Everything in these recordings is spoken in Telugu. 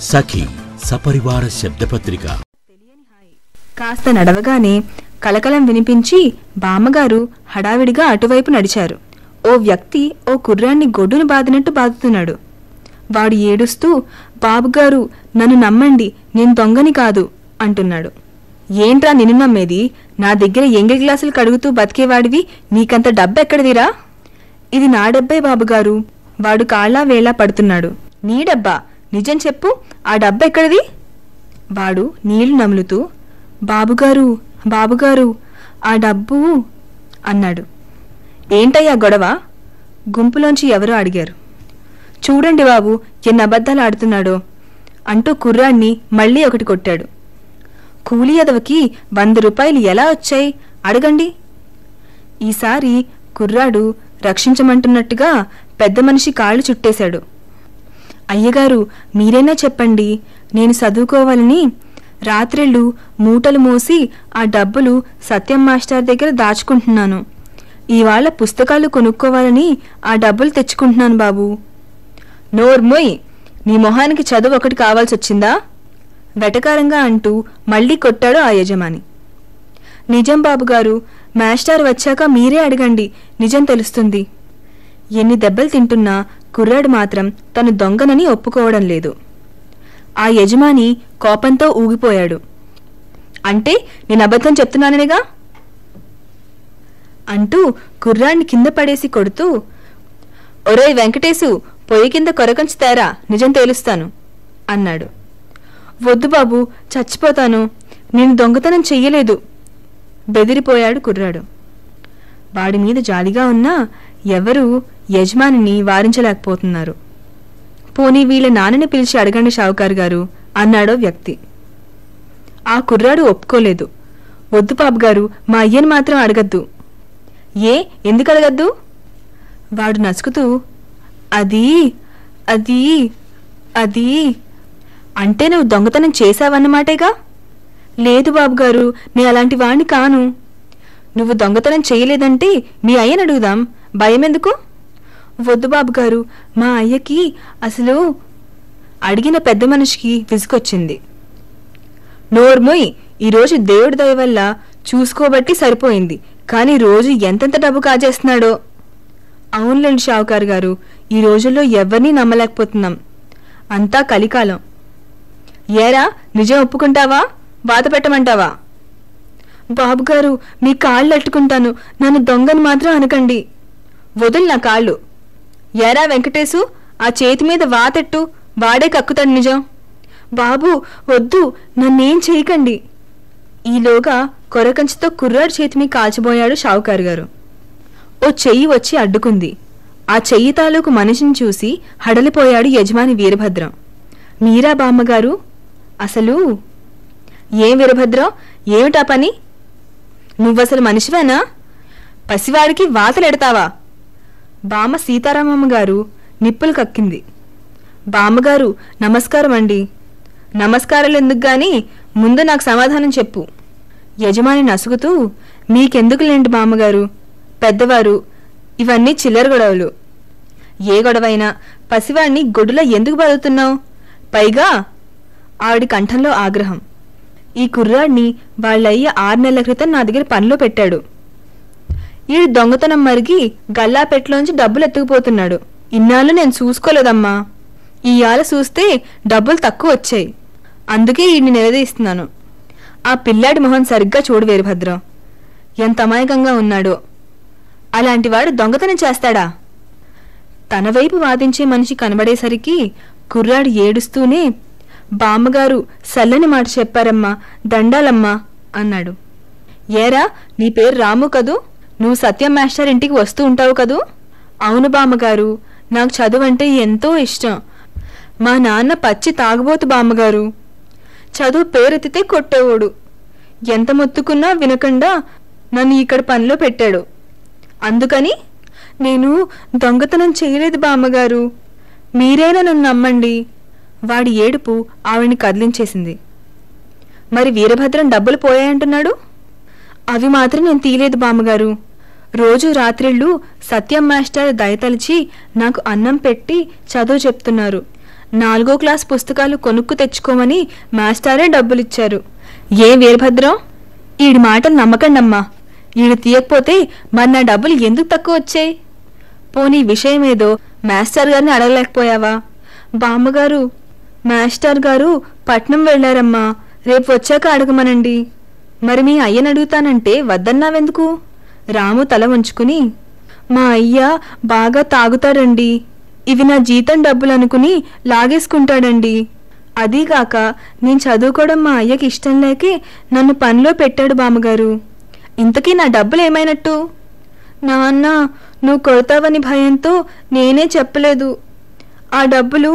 సఖి సపరివార శబ్దపత్రిక. కాస్త నడవగానే కలకలం వినిపించి బామ్మగారు హడావిడిగా అటువైపు నడిచారు. ఓ వ్యక్తి ఓ కుర్రాన్ని గొడ్డును బాదినట్టు బాదుతున్నాడు. వాడు ఏడుస్తూ, బాబుగారు నన్ను నమ్మండి, నేను దొంగని కాదు అంటున్నాడు. ఏంట్రా నిన్ను నమ్మేది? నా దగ్గర ఎంగిల్ గ్లాసులు కడుగుతూ బతికేవాడివి, నీకంత డబ్బెక్కడిదిరా? ఇది నా డబ్బే బాబుగారు. వాడు కాళ్ళా వేళా పడుతున్నాడు. నీ డబ్బా? నిజం చెప్పు, ఆ డబ్బెక్కడిది? వాడు నీళ్లు నములుతూ, బాబుగారు బాబుగారు ఆ డబ్బు అన్నాడు. ఏంటయ్యా గొడవ? గుంపులోంచి ఎవరో అడిగారు. చూడండి బాబు ఎన్ని అబద్ధాలు ఆడుతున్నాడో అంటూ కుర్రాన్ని మళ్లీ ఒకటి కొట్టాడు. కూలి ఎదవకి 100 రూపాయలు ఎలా వచ్చాయి అడగండి. ఈసారి కుర్రాడు రక్షించమంటున్నట్టుగా పెద్ద మనిషి కాళ్ళు చుట్టేశాడు. అయ్యగారు మీరైనా చెప్పండి, నేను చదువుకోవాలని రాత్రిళ్ళు మూటలు మోసి ఆ డబ్బులు సత్యం మాస్టర్ దగ్గర దాచుకుంటున్నాను. ఇవాళ పుస్తకాలు కొనుక్కోవాలని ఆ డబ్బులు తెచ్చుకుంటున్నాను బాబు. నోర్మోయ్, నీ మొహానికి చదువు ఒకటి కావాల్సొచ్చిందా? వెటకారంగా అంటూ మళ్లీ కొట్టాడు ఆ యజమాని. నిజం బాబుగారు, మాస్టర్ వచ్చాక మీరే అడగండి, నిజం తెలుస్తుంది. ఎన్ని దెబ్బలు తింటున్నా కుర్రాడు మాత్రం తను దొంగనని ఒప్పుకోవడం లేదు. ఆ యజమాని కోపంతో ఊగిపోయాడు. అంటే నేను అబద్ధం చెప్తున్నాననేగా అంటూ కుర్రాడిని కింద పడేసి కొడుతూ, ఒరేయ్ వెంకటేశు, పొయ్యి కింద కొరకంచి తేరా, నిజం తేలుస్తాను అన్నాడు. వద్దు బాబు, చచ్చిపోతాను, నేను దొంగతనం చెయ్యలేదు బెదిరిపోయాడు కుర్రాడు. వాడి మీద జాలిగా ఉన్నా ఎవరూ యజమానిని వారించలేకపోతున్నారు. పోనీ వీళ్ళ నాన్నని పిలిచి అడగండి షావుకారు గారు అన్నాడో వ్యక్తి. ఆ కుర్రాడు ఒప్పుకోలేదు. వద్దు బాబుగారు, మా అయ్యని మాత్రం అడగద్దు. ఏ, ఎందుకు అడగద్దు? వాడు నసుకుతూ, అది అది అది అంటే నువ్వు దొంగతనం చేశావన్నమాటేగా? లేదు బాబుగారు, నేను అలాంటి వాణ్ణి కాను. నువ్వు దొంగతనం చేయలేదంటే మీ అయ్యని అడుగుదాం, భయమెందుకు? వద్దు బాబుగారు, మా అయ్యకి అసలు అడిగిన పెద్ద మనిషికి విసుకొచ్చింది. నోర్మోయ్, ఈరోజు దేవుడి దయ వల్ల చూసుకోబట్టి సరిపోయింది, కానీ రోజు ఎంతెంత డబ్బు కాజేస్తున్నాడో. అవునులేండి షావుకారు గారు, ఈ రోజుల్లో ఎవరినీ నమ్మలేకపోతున్నాం, అంతా కలికాలం. ఏరా, నిజం ఒప్పుకుంటావా, బాధ పెట్టమంటావా? బాబుగారు మీ కాళ్ళు అట్టుకుంటాను, నన్ను దొంగని మాత్రం అనకండి. వదులు నా కాళ్ళు. ఏరా వెంకటేశు, ఆ చేతి మీద వాతెట్టు, వాడే కక్కుతాడు నిజం. బాబు వద్దు, నన్నేం చేయకండి. ఈలోగా కొరకంచితో కుర్రాడు చేతిని కాల్చిపోయాడు షావుకారు గారు. ఓ చెయ్యి వచ్చి అడ్డుకుంది. ఆ చెయ్యి తాలూకు మనిషిని చూసి హడలిపోయాడు యజమాని వీరభద్రం. మీరా బామ్మగారు? అసలు ఏం వీరభద్రం, ఏమిటా పని? నువ్వసలు మనిషివేనా? పసివాడికి వాతలెడతావా? బామ్మ సీతారామమ్మ గారు నిప్పులు కక్కింది. బామ్మగారు నమస్కారం అండి. నమస్కారాలు ఎందుకు గాని, ముందు నాకు సమాధానం చెప్పు. యజమాని నసుగుతూ, మీకెందుకులేండి బామ్మగారు, పెద్దవారు, ఇవన్నీ చిల్లర గొడవలు. ఏ గొడవైనా పసివాడిని గొడ్డులో ఎందుకు బతుకుతున్నావు? పైగా ఆవిడి కంఠంలో ఆగ్రహం. ఈ కుర్రాడిని వాళ్ళయ్య 6 నెలల క్రితం నా దగ్గర పనిలో పెట్టాడు. ఈడు దొంగతనం మరిగి గల్లాపెట్లోంచి డబ్బులు ఎత్తుకుపోతున్నాడు. ఇన్నాళ్ళు నేను చూసుకోలేదమ్మా, ఇయాల చూస్తే డబ్బులు తక్కువ వచ్చాయి, అందుకే ఈయన్ని నిలదీస్తున్నాను. ఆ పిల్లాడి మొహం సరిగ్గా చూడు వీరభద్రం, ఎంత అమాయకంగా ఉన్నాడో. అలాంటివాడు దొంగతనం చేస్తాడా? తన వైపు వాదించే మనిషి కనబడేసరికి కుర్రాడు ఏడుస్తూనే, బామ్మగారు సల్లని మాట చెప్పారమ్మా, దండాలమ్మా అన్నాడు. ఏరా, నీ పేరు రాము కదూ? నువ్వు సత్యం మాస్టర్ ఇంటికి వస్తూ ఉంటావు కదూ? అవును బామ్మగారు, నాకు చదువంటే ఎంతో ఇష్టం. మా నాన్న పచ్చి తాగుబోతు బామ్మగారు. చదువు పేరెత్తితే కొట్టేవాడు. ఎంత మొత్తుకున్నా వినకుండా నన్ను ఇక్కడ పనిలో పెట్టాడు. అందుకని నేను దొంగతనం చేయలేదు బామ్మగారు, మీరైనా నన్ను నమ్మండి. వాడి ఏడుపు ఆవిడ్ని కదిలించేసింది. మరి వీరభద్రం డబ్బులు పోయాయంటున్నాడు? అవి మాత్రం నేను తీయలేదు బామ్మగారు. రోజు రాత్రిళ్ళు సత్యం మాస్టర్ దయతలిచి నాకు అన్నం పెట్టి చదువు చెప్తున్నారు. 4వ క్లాస్ పుస్తకాలు కొనుక్కు తెచ్చుకోమని మాస్టారే డబ్బులిచ్చారు. ఏ వీరభద్రం, ఈడి మాటలు నమ్మకండమ్మా. ఈడు తీయకపోతే మరి నా డబ్బులు ఎందుకు తక్కువ వచ్చాయి? పోనీ విషయమేదో మాస్టర్ గారిని అడగలేకపోయావా? బామ్మగారు, మాస్టర్ గారు పట్నం వెళ్లారమ్మా, రేపు వచ్చాక అడగమనండి. మరి మీ అయ్యని అడుగుతానంటే వద్దన్నావెందుకు? రాము తల వంచుకుని, మా అయ్య బాగా తాగుతాడండి, ఇవి నా జీతం డబ్బులు అనుకుని లాగేసుకుంటాడండి. అదీగాక నేను చదువుకోవడం మా అయ్యకి ఇష్టం లేకే నన్ను పనిలో పెట్టాడు బామ్మగారు. ఇంతకీ నా డబ్బులు ఏమైనట్టు? నాన్న, నువ్వు కొడతావని భయంతో నేనే చెప్పలేదు. ఆ డబ్బులు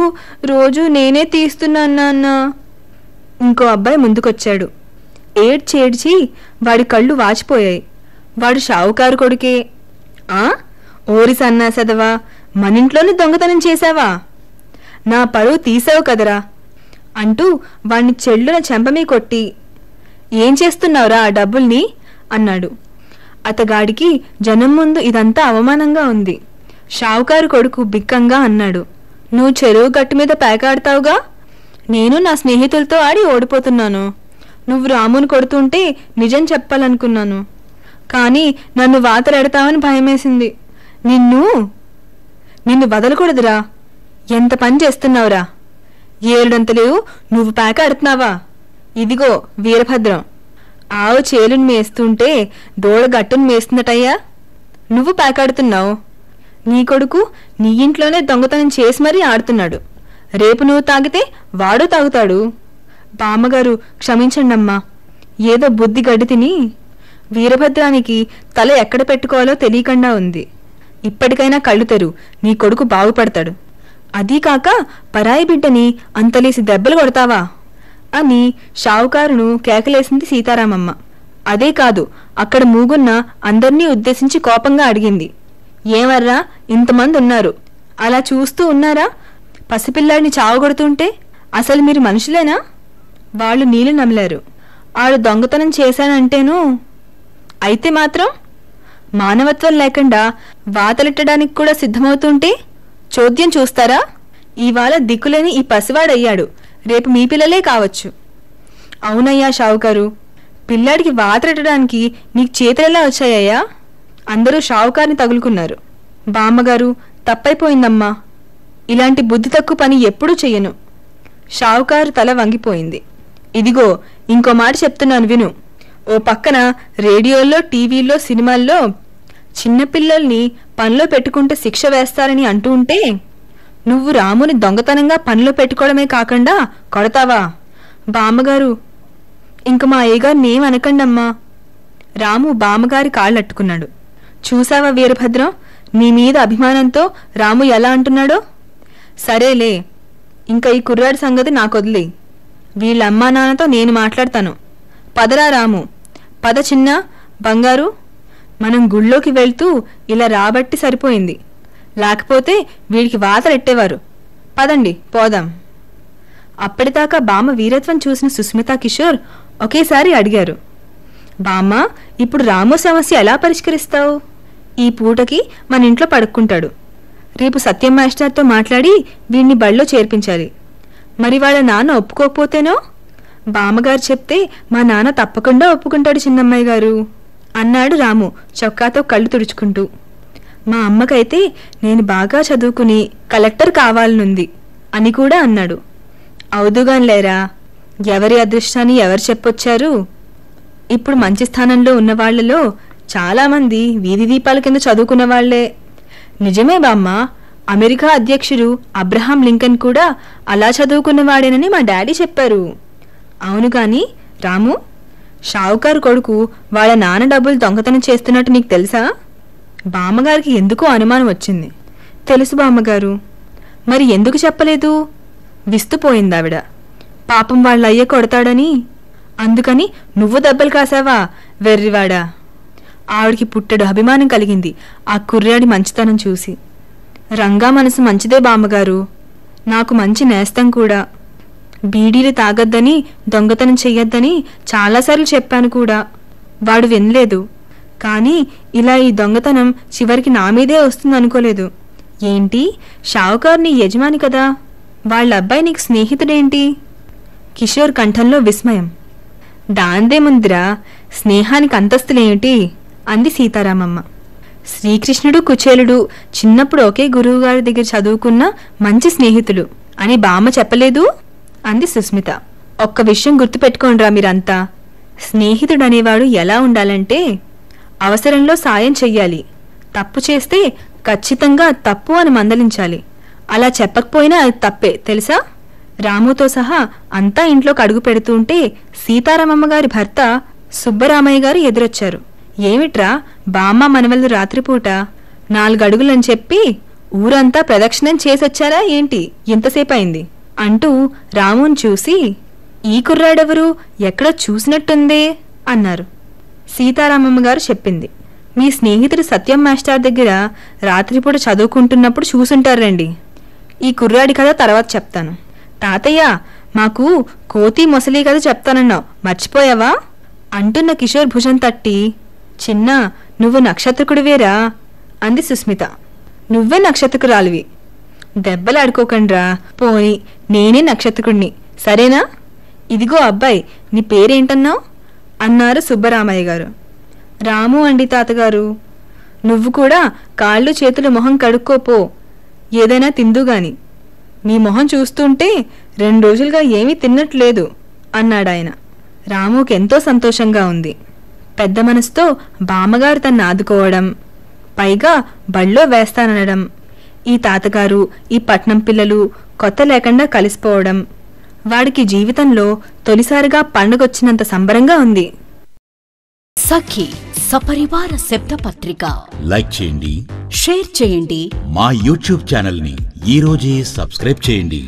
రోజు నేనే తీస్తున్నాను నాన్న. ఇంకో అబ్బాయి ముందుకొచ్చాడు. ఏడ్చేడ్చి వాడి కళ్ళు వాచిపోయాయి. వాడు షావుకారు కొడుకే. ఆ, ఓరి సన్నాసదవా, మనింట్లోనే దొంగతనం చేశావా? నా పరువు తీసావు కదరా అంటూ వాణ్ణి చెల్లున చెంపమీ కొట్టి, ఏం చేస్తున్నావురా ఆ డబ్బుల్ని అన్నాడు. అతగాడికి జనం ముందు ఇదంతా అవమానంగా ఉంది. షావుకారు కొడుకు బిక్కంగా అన్నాడు, నువ్వు చెరువు గట్టు మీద పేకాడతావుగా, నేను నా స్నేహితులతో ఆడి ఓడిపోతున్నాను. నువ్వు రాముని కొడుతుంటే నిజం చెప్పాలనుకున్నాను, కానీ నన్ను వాతరెడతావని భయమేసింది. నిన్ను వదలకూడదురా. ఎంత పని చేస్తున్నావురా? ఏడుడంతలు నువ్వు పేకాడుతున్నావా? ఇదిగో వీరభద్రం, ఆవు చేలుని మేస్తుంటే దూడ గట్టును మేస్తుందటయ్యా. నువ్వు పేకాడుతున్నావు. నీ కొడుకు నీ ఇంట్లోనే దొంగతనం చేసి మరీ ఆడుతున్నాడు. రేపు నువ్వు తాగితే వాడు తాగుతాడు. బామ్మగారు క్షమించండమ్మా, ఏదో బుద్ధి గడ్డి తిని. వీరభద్రానికి తల ఎక్కడ పెట్టుకోవాలో తెలియకుండా ఉంది. ఇప్పటికైనా కళ్ళు తెరు, నీ కొడుకు బాగుపడతాడు. అదీకాక పరాయి బిడ్డని అంతలేసి దెబ్బలు కొడతావా అని షావుకారును కేకలేసింది సీతారామమ్మ. అదే కాదు, అక్కడ మూగున్న అందర్నీ ఉద్దేశించి కోపంగా అడిగింది, ఏమర్రా ఇంతమంది ఉన్నారు, అలా చూస్తూ ఉన్నారా పసిపిల్లాడిని చావగొడుతుంటే? అసలు మీరు మనుషులేనా? వాళ్ళు నీళ్లు నమిలారు. ఆడు దొంగతనం చేశానంటేను, అయితే మాత్రం మానవత్వం లేకుండా వాతలెట్టడానికి కూడా సిద్ధమవుతుంటే చోద్యం చూస్తారా? ఇవాళ దిక్కులేని ఈ పసివాడయ్యాడు, రేపు మీ పిల్లలే కావచ్చు. అవునయ్యా షావుకారు, పిల్లాడికి వాతలెట్టడానికి నీకు చేతులెలా వచ్చాయ్యా? అందరూ షావుకారిని తగులుకున్నారు. బామ్మగారు, తప్పైపోయిందమ్మా, ఇలాంటి బుద్ధి తక్కువ పని ఎప్పుడూ చెయ్యను. షావుకారు తల వంగిపోయింది. ఇదిగో ఇంకో మాట చెప్తున్నాను విను. ఓ పక్కన రేడియోల్లో, టీవీల్లో, సినిమాల్లో చిన్నపిల్లల్ని పనిలో పెట్టుకుంటే శిక్ష వేస్తారని అంటూ ఉంటే, నువ్వు రాముని దొంగతనంగా పనిలో పెట్టుకోవడమే కాకుండా కొడతావా? బామ్మగారు, ఇంక మా అయ్యగారిని ఏమనకండమ్మా. రాము బామ్మగారి కాళ్ళట్టుకున్నాడు. చూసావా వీరభద్రం, నీ మీద అభిమానంతో రాము ఎలా అంటున్నాడో? సరేలే, ఇంకా ఈ కుర్రాడి సంగతి నాకొదిలే. వీళ్ళ అమ్మా నాన్నతో నేను మాట్లాడతాను. పదరా రాము, పద చిన్న బంగారు, మనం గుళ్ళోకి వెళ్తూ ఇలా రాబట్టి సరిపోయింది, లేకపోతే వీడికి వాతలెట్టేవారు. పదండి పోదాం. అప్పటిదాకా బామ్మ వీరత్వం చూసిన సుస్మితా కిషోర్ ఒకేసారి అడిగారు, బామ్మ, ఇప్పుడు రాము సమస్య ఎలా పరిష్కరిస్తావు? ఈ పూటకి మన ఇంట్లో పడుక్కుంటాడు. రేపు సత్యం మాస్టర్తో మాట్లాడి వీణ్ణి బళ్ళో చేర్పించాలి. మరి వాళ్ళ నాన్న ఒప్పుకోకపోతేనో? బామ్మగారు చెప్తే మా నాన్న తప్పకుండా ఒప్పుకుంటాడు చిన్నమ్మాయి గారు అన్నాడు రాము చొక్కాతో కళ్ళు తుడుచుకుంటూ. మా అమ్మకైతే నేను బాగా చదువుకుని కలెక్టర్ కావాలనుంది అని కూడా అన్నాడు. అవుదుగాన్లేరా, ఎవరి అదృష్టాన్ని ఎవరు చెప్పొచ్చారు? ఇప్పుడు మంచి స్థానంలో ఉన్న వాళ్లలో చాలామంది వీధి దీపాల కింద చదువుకున్న వాళ్లే. నిజమే బామ్మ, అమెరికా అధ్యక్షుడు అబ్రహాం లింకన్ కూడా అలా చదువుకున్నవాడేనని మా డాడీ చెప్పారు. అవును గాని రాము, షావుకారు కొడుకు వాళ్ళ నాన్న డబ్బులు దొంగతనం చేస్తున్నట్టు నీకు తెలుసా? బామ్మగారికి ఎందుకో అనుమానం వచ్చింది. తెలుసు బామ్మగారు. మరి ఎందుకు చెప్పలేదు? విస్తుపోయిందావిడ. పాపం వాళ్ళ అయ్య కొడతాడని. అందుకని నువ్వు దెబ్బలు కాసావా వెర్రివాడా? ఆవిడికి పుట్టెడు అభిమానం కలిగింది ఆ కుర్రాడి మంచితనం చూసి. రంగా మనసు మంచిదే బామ్మగారు, నాకు మంచి నేస్తం కూడా. బీడీలు తాగొద్దని, దొంగతనం చెయ్యొద్దని చాలాసార్లు చెప్పాను కూడా. వాడు వినలేదు. కానీ ఇలా ఈ దొంగతనం చివరికి నా మీదే వస్తుందనుకోలేదు. ఏంటి, షావుకారు నీ యజమాని కదా, వాళ్ళ అబ్బాయి నీకు స్నేహితుడేంటి? కిషోర్ కంఠంలో విస్మయం. దాందేముందిరా, స్నేహానికి అంతస్తులేమిటి అంది సీతారామమ్మ. శ్రీకృష్ణుడు కుచేలుడు చిన్నప్పుడు ఒకే గురువుగారి దగ్గర చదువుకున్న మంచి స్నేహితులు అని బామ్మ చెప్పలేదు అంది సుస్మిత. ఒక్క విషయం గుర్తుపెట్టుకోండిరా మీరంతా, స్నేహితుడనేవాడు ఎలా ఉండాలంటే అవసరంలో సాయం చెయ్యాలి, తప్పు చేస్తే ఖచ్చితంగా తప్పు అని మందలించాలి. అలా చెప్పకపోయినా అది తప్పే తెలుసా? రాముతో సహా అంతా ఇంట్లోకి అడుగు పెడుతుంటే సీతారామమ్మ గారి భర్త సుబ్బరామయ్య గారు ఎదురొచ్చారు. ఏమిట్రా బామ్మ మనవళ్ళు రాత్రిపూట 4 అడుగులని చెప్పి ఊరంతా ప్రదక్షిణం చేసొచ్చారా ఏంటి, ఎంతసేపు అయింది అంటూ రాముని చూసి, ఈ కుర్రాడెవరు, ఎక్కడో చూసినట్టుందే అన్నారు. సీతారామమ్మ గారు చెప్పింది, మీ స్నేహితుడు సత్యం మాస్టర్ దగ్గర రాత్రిపూట చదువుకుంటున్నప్పుడు చూసుంటారండి. ఈ కుర్రాడి కథ తర్వాత చెప్తాను. తాతయ్య, మాకు కోతి మొసలి కథ చెప్తానన్నావు, మర్చిపోయావా అంటున్న కిషోర్ భుజం తట్టి, చిన్నా నువ్వు నక్షత్రకుడివేరా అంది సుస్మిత. నువ్వే నక్షత్రకురాలివి, దెబ్బలాడుకోకండ్రా, పోని నేనే నక్షత్రకుడిని సరేనా? ఇదిగో అబ్బాయి, నీ పేరేంటన్నావు అన్నారు సుబ్బరామయ్య గారు. రాము అండి తాతగారు. నువ్వు కూడా కాళ్ళు చేతులు మొహం కడుక్కోపో, ఏదైనా తిందుగాని. నీ మొహం చూస్తుంటే 2 రోజులుగా ఏమీ తిన్నట్లేదు అన్నాడాయన. రాముకెంతో సంతోషంగా ఉంది. పెద్ద మనసుతో బామ్మగారు తన్ని ఆదుకోవడం, పైగా బళ్ళో వేస్తాననడం, ఈ తాతగారు ఈ పట్నం పిల్లలు కొత్త లేకుండా కలిసిపోవడం, వాడికి జీవితంలో తొలిసారిగా పండుగొచ్చినంత సంబరంగా ఉంది. సఖి సపరివార శబ్ద పత్రిక లైక్ చేయండి, షేర్ చేయండి. మా యూట్యూబ్ ఛానల్ ని ఈ రోజే సబ్స్క్రైబ్ చేయండి.